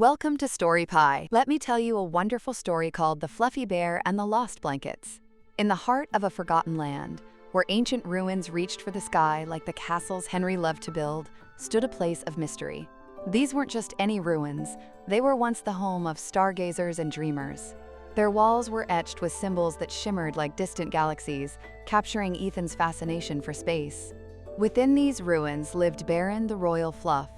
Welcome to Story Pie. Let me tell you a wonderful story called The Fluffy Bear and the Lost Blankets. In the heart of a forgotten land, where ancient ruins reached for the sky like the castles Henry loved to build, stood a place of mystery. These weren't just any ruins, they were once the home of stargazers and dreamers. Their walls were etched with symbols that shimmered like distant galaxies, capturing Ethan's fascination for space. Within these ruins lived Bearon the Royal Fluff,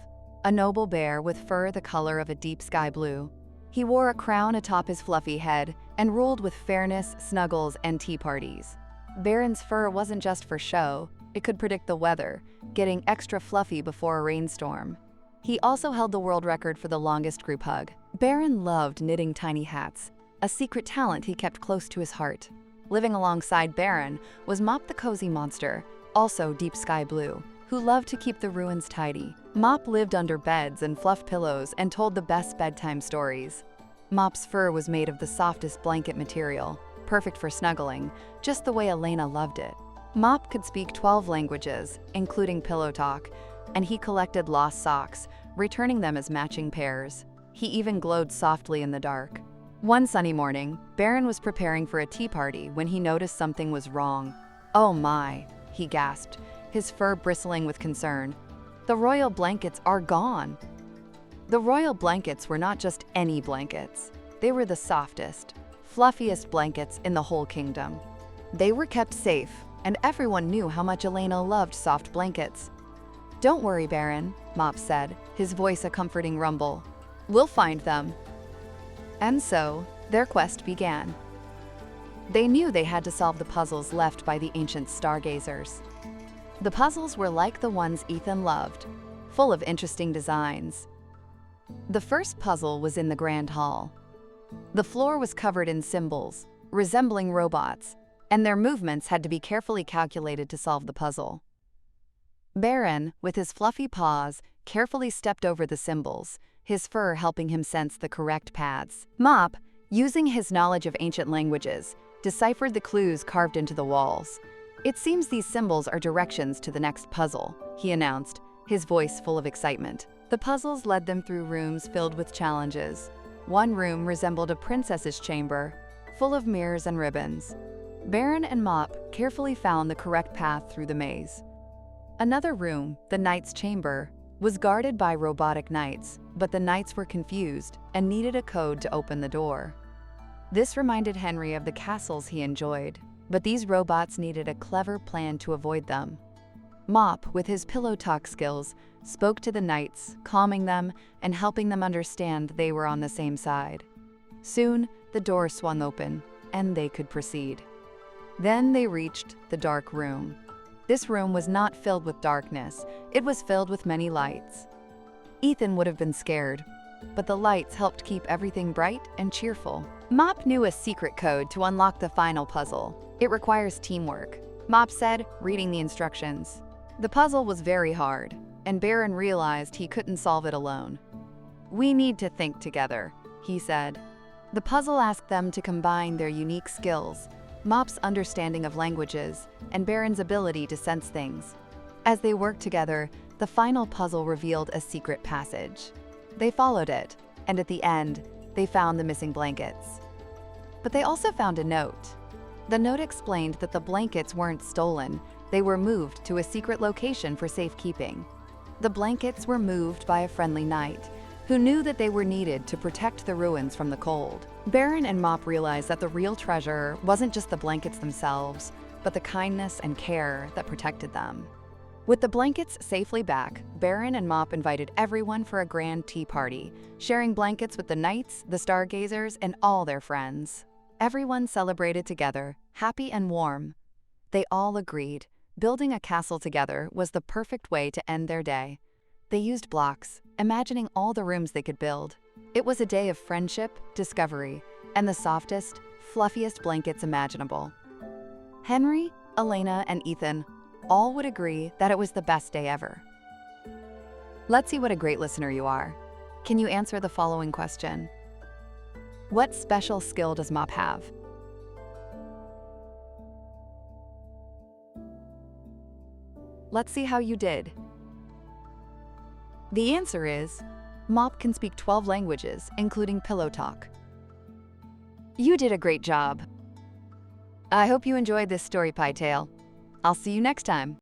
a noble bear with fur the color of a deep sky blue. He wore a crown atop his fluffy head and ruled with fairness, snuggles, and tea parties. Bearon's fur wasn't just for show, it could predict the weather, getting extra fluffy before a rainstorm. He also held the world record for the longest group hug. Bearon loved knitting tiny hats, a secret talent he kept close to his heart. Living alongside Bearon was Mop the Cozy Monster, also deep sky blue, who loved to keep the ruins tidy. Mop lived under beds and fluffed pillows and told the best bedtime stories. Mop's fur was made of the softest blanket material, perfect for snuggling, just the way Elena loved it. Mop could speak 12 languages, including pillow talk, and he collected lost socks, returning them as matching pairs. He even glowed softly in the dark. One sunny morning, Bearon was preparing for a tea party when he noticed something was wrong. "Oh my," he gasped, his fur bristling with concern. "The royal blankets are gone." The royal blankets were not just any blankets. They were the softest, fluffiest blankets in the whole kingdom. They were kept safe, and everyone knew how much Elena loved soft blankets. "Don't worry, Bearon," Mop said, his voice a comforting rumble. "We'll find them." And so, their quest began. They knew they had to solve the puzzles left by the ancient stargazers. The puzzles were like the ones Ethan loved, full of interesting designs. The first puzzle was in the grand hall. The floor was covered in symbols, resembling robots, and their movements had to be carefully calculated to solve the puzzle. Bearon, with his fluffy paws, carefully stepped over the symbols, his fur helping him sense the correct paths. Mop, using his knowledge of ancient languages, deciphered the clues carved into the walls. "It seems these symbols are directions to the next puzzle," he announced, his voice full of excitement. The puzzles led them through rooms filled with challenges. One room resembled a princess's chamber, full of mirrors and ribbons. Bearon and Mop carefully found the correct path through the maze. Another room, the knight's chamber, was guarded by robotic knights, but the knights were confused and needed a code to open the door. This reminded Henry of the castles he enjoyed, but these robots needed a clever plan to avoid them. Mop, with his pillow talk skills, spoke to the knights, calming them and helping them understand they were on the same side. Soon, the door swung open, and they could proceed. Then they reached the dark room. This room was not filled with darkness, it was filled with many lights. Ethan would have been scared, but the lights helped keep everything bright and cheerful. Mop knew a secret code to unlock the final puzzle. "It requires teamwork," Mop said, reading the instructions. The puzzle was very hard, and Bearon realized he couldn't solve it alone. "We need to think together," he said. The puzzle asked them to combine their unique skills, Mop's understanding of languages, and Bearon's ability to sense things. As they worked together, the final puzzle revealed a secret passage. They followed it, and at the end, they found the missing blankets. But they also found a note. The note explained that the blankets weren't stolen, they were moved to a secret location for safekeeping. The blankets were moved by a friendly knight, who knew that they were needed to protect the ruins from the cold. Bearon and Mop realized that the real treasure wasn't just the blankets themselves, but the kindness and care that protected them. With the blankets safely back, Bearon and Mop invited everyone for a grand tea party, sharing blankets with the knights, the stargazers, and all their friends. Everyone celebrated together, happy and warm. They all agreed, building a castle together was the perfect way to end their day. They used blocks, imagining all the rooms they could build. It was a day of friendship, discovery, and the softest, fluffiest blankets imaginable. Henry, Elena, and Ethan all would agree that it was the best day ever. Let's see what a great listener you are. Can you answer the following question? What special skill does Mop have? Let's see how you did. The answer is Mop can speak 12 languages, including pillow talk. You did a great job. I hope you enjoyed this story pie tale. I'll see you next time.